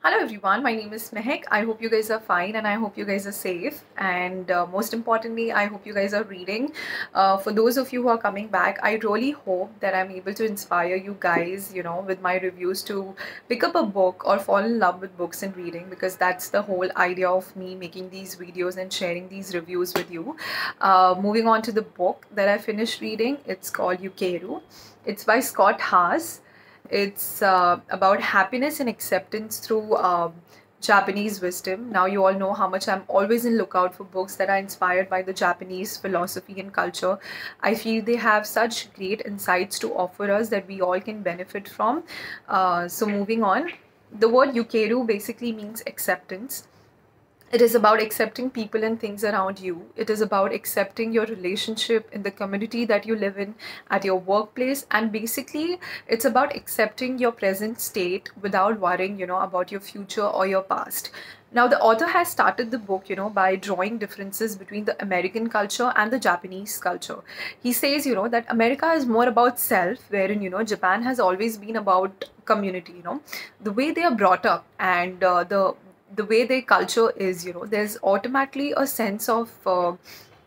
Hello everyone, my name is Mehek. I hope you guys are fine and I hope you guys are safe. And most importantly, I hope you guys are reading. For those of you who are coming back, I really hope that I'm able to inspire you guys, with my reviews to pick up a book or fall in love with books and reading, because that's the whole idea of me making these videos and sharing these reviews with you. Moving on to the book that I finished reading, it's called Ukeireru. It's by Scott Haas. It's about happiness and acceptance through Japanese wisdom. Now you all know how much I'm always in lookout for books that are inspired by the Japanese philosophy and culture. I feel they have such great insights to offer us that we all can benefit from. So moving on, the word Ukeireru basically means acceptance. It is about accepting people and things around you. It is about accepting your relationship in the community that you live in, at your workplace, and basically it's about accepting your present state without worrying, about your future or your past. Now, the author has started the book, by drawing differences between the American culture and the Japanese culture. He says, that America is more about self, wherein, Japan has always been about community, the way they are brought up and the way their culture is, there's automatically a sense of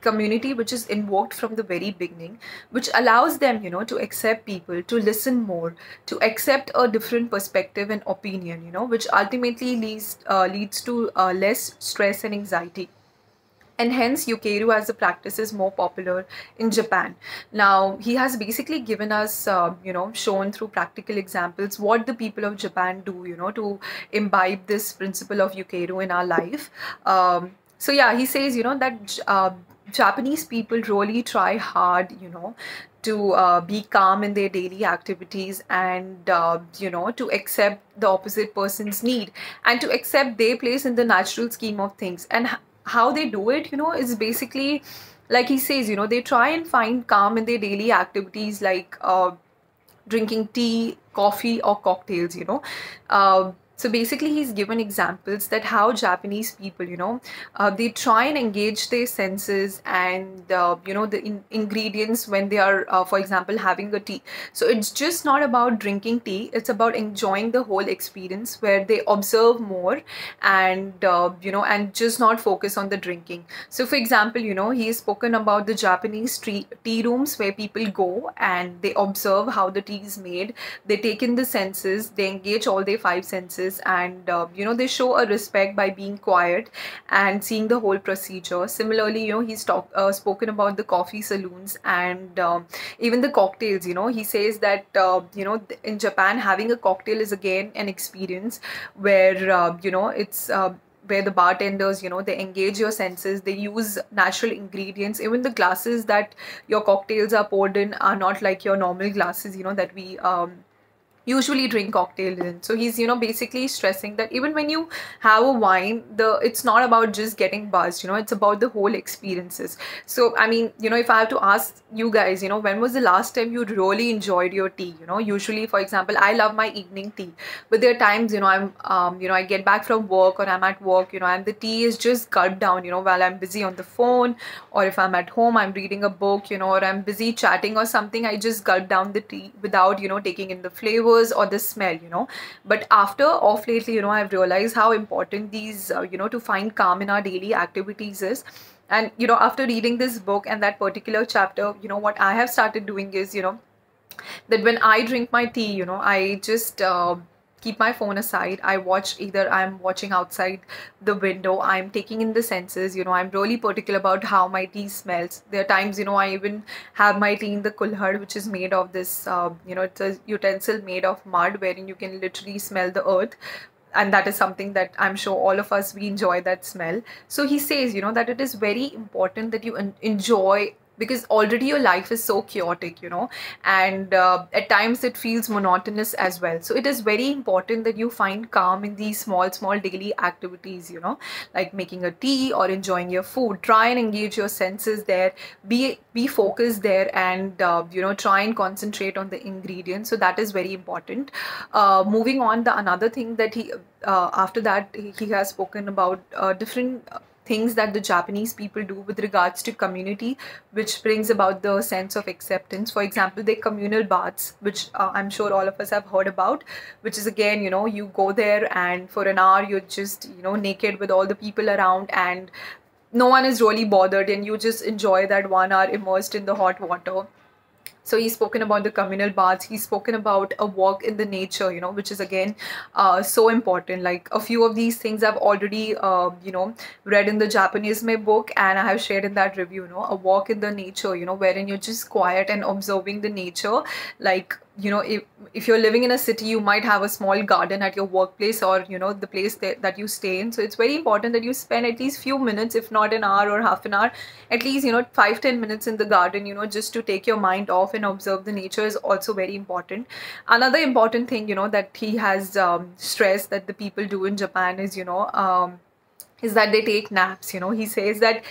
community which is invoked from the very beginning, which allows them, to accept people, to listen more, to accept a different perspective and opinion, which ultimately leads to less stress and anxiety. And hence Ukeireru as a practice is more popular in Japan. Now he has basically given us, shown through practical examples what the people of Japan do, to imbibe this principle of Ukeireru in our life. So yeah, he says, that Japanese people really try hard, to be calm in their daily activities and, to accept the opposite person's need and to accept their place in the natural scheme of things. And how they do it, is basically, like he says, they try and find calm in their daily activities, like drinking tea, coffee, or cocktails, so basically he's given examples that how Japanese people, they try and engage their senses and, the ingredients when they are, for example, having a tea. So it's just not about drinking tea, it's about enjoying the whole experience where they observe more and, and just not focus on the drinking. So for example, he has spoken about the Japanese tea rooms where people go and they observe how the tea is made. They take in the senses, they engage all their five senses, and they show a respect by being quiet and seeing the whole procedure. Similarly, he's spoken about the coffee saloons and even the cocktails. He says that in Japan having a cocktail is again an experience where it's where the bartenders, they engage your senses, they use natural ingredients. Even the glasses that your cocktails are poured in are not like your normal glasses, that we usually drink cocktail in. So he's, basically stressing that even when you have a wine, it's not about just getting buzzed, it's about the whole experiences. So I mean, if I have to ask you guys, when was the last time you really enjoyed your tea? Usually, for example, I love my evening tea, but there are times, I get back from work or I'm at work, and the tea is just gulped down, while I'm busy on the phone, or if I'm at home, I'm reading a book, or I'm busy chatting or something, I just gulp down the tea without, taking in the flavor or the smell. But after off lately, I've realized how important these to find calm in our daily activities is. And after reading this book and that particular chapter, what I have started doing is, that when I drink my tea, I just keep my phone aside. I watch, either I'm watching outside the window, I'm taking in the senses, I'm really particular about how my tea smells. There are times, I even have my tea in the kulhad, which is made of this, it's a utensil made of mud wherein you can literally smell the earth. And that is something that I'm sure all of us, we enjoy that smell. So he says, that it is very important that you enjoy, because already your life is so chaotic, and at times it feels monotonous as well. So it is very important that you find calm in these small daily activities, like making a tea or enjoying your food. Try and engage your senses there, be focused there, and try and concentrate on the ingredients. So that is very important. Moving on, the another thing that he after that he has spoken about different things that the Japanese people do with regards to community, which brings about the sense of acceptance. For example, the communal baths, which I'm sure all of us have heard about, which is again, you go there and for an hour you're just, naked with all the people around, and no one is really bothered, and you just enjoy that 1 hour immersed in the hot water. So he's spoken about the communal baths. He's spoken about a walk in the nature, which is again so important. Like a few of these things I've already read in the Japanese book, and I have shared in that review. A walk in the nature, wherein you're just quiet and observing the nature. Like, if you're living in a city, you might have a small garden at your workplace, or the place that you stay in. So it's very important that you spend at least few minutes, if not an hour or half an hour, at least 5-10 minutes in the garden, just to take your mind off and observe the nature is also very important. Another important thing that he has stressed that the people do in Japan is that they take naps. He says that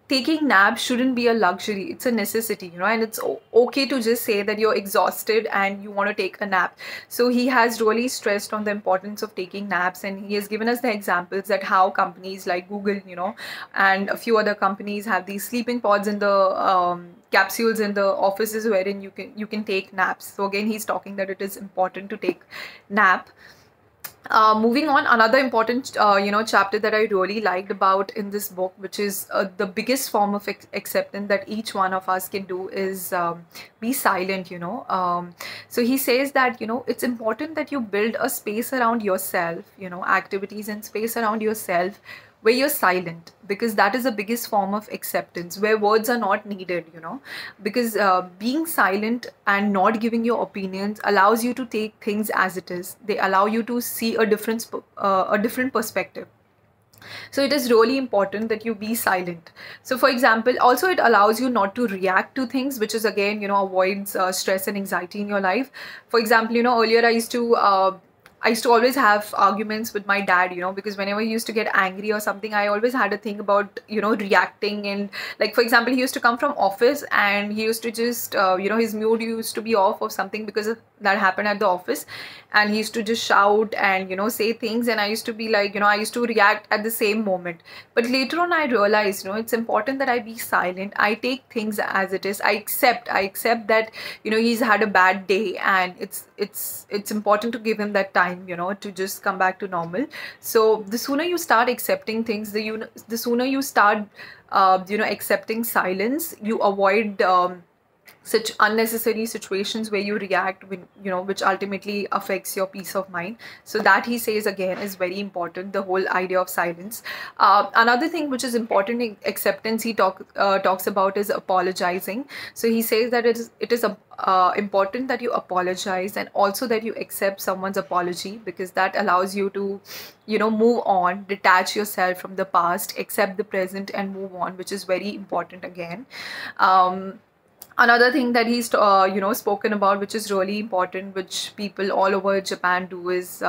taking naps shouldn't be a luxury, it's a necessity, and it's okay to just say that you're exhausted and you want to take a nap. So he has really stressed on the importance of taking naps, and he has given us the examples that how companies like Google, and a few other companies have these sleeping pods in the capsules in the offices wherein you can take naps. So again, he's talking that it is important to take nap. Moving on, another important chapter that I really liked about in this book, which is the biggest form of acceptance that each one of us can do, is be silent. So he says that it's important that you build a space around yourself, activities and space around yourself where you're silent, because that is the biggest form of acceptance, where words are not needed, because being silent and not giving your opinions allows you to take things as it is. They allow you to see a different perspective. So it is really important that you be silent. So for example, also it allows you not to react to things, which is again, avoids stress and anxiety in your life. For example, earlier I used to always have arguments with my dad, because whenever he used to get angry or something, I always had a thing about, reacting. And like, for example, he used to come from office and he used to just, his mood used to be off or something because that happened at the office. And he used to just shout and, say things. And I used to be like, I used to react at the same moment. But later on, I realized, it's important that I be silent. I take things as it is. I accept that, he's had a bad day, and it's important to give him that time, to just come back to normal. So the sooner you start accepting things, the sooner you start, accepting silence, you avoid such unnecessary situations where you react, which ultimately affects your peace of mind. So that, he says again, is very important, the whole idea of silence. Another thing which is important in acceptance he talks about is apologizing. So he says that it is important that you apologize, and also that you accept someone's apology, because that allows you to move on, detach yourself from the past, accept the present and move on, which is very important again. Another thing that he's spoken about, which is really important, which people all over Japan do, is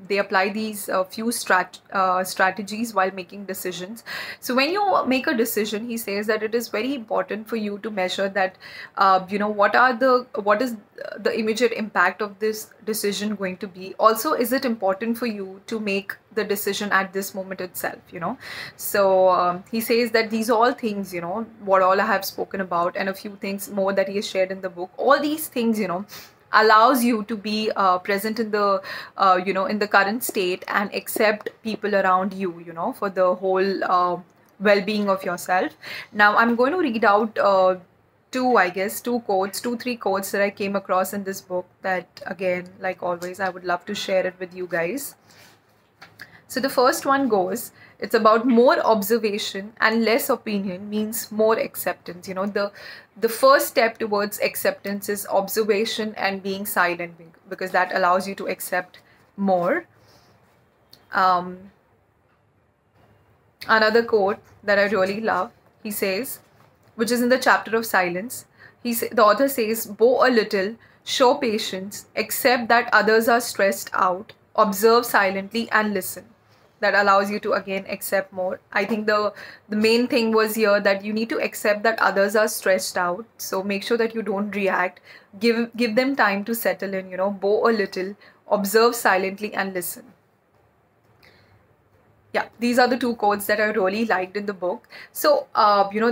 they apply these few strategies while making decisions. So when you make a decision, he says that it is very important for you to measure that what is the immediate impact of this decision going to be. Also, is it important for you to make the decision at this moment itself? So he says that these all things, what all I have spoken about, and a few things more that he has shared in the book, all these things allows you to be present in the in the current state, and accept people around you, for the whole well-being of yourself. Now I'm going to read out two, three quotes that I came across in this book, that again, like always, I would love to share it with you guys. So the first one goes, it's about more observation and less opinion means more acceptance. The first step towards acceptance is observation and being silent, because that allows you to accept more. Another quote that I really love, he says, which is in the chapter of silence. The author says, bow a little, show patience, accept that others are stressed out, observe silently and listen. That allows you to again accept more. I think the main thing was here that you need to accept that others are stressed out. So make sure that you don't react. Give them time to settle in, bow a little, observe silently and listen. yeah, these are the two quotes that I really liked in the book. So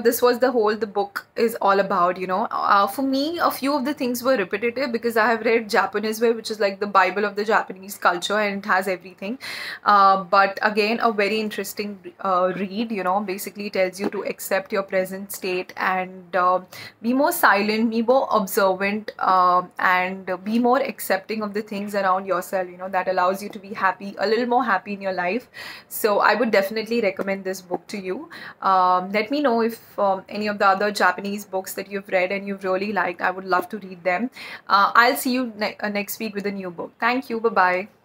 this was the book is all about. For me, a few of the things were repetitive because I have read Japanese way, which is like the Bible of the Japanese culture, and it has everything. But again, a very interesting read. Basically tells you to accept your present state and be more silent, be more observant, and be more accepting of the things around yourself. That allows you to be happy, a little more happy in your life. So I would definitely recommend this book to you. Let me know if any of the other Japanese books that you've read and you've really liked. I would love to read them. I'll see you next week with a new book. Thank you. Bye bye.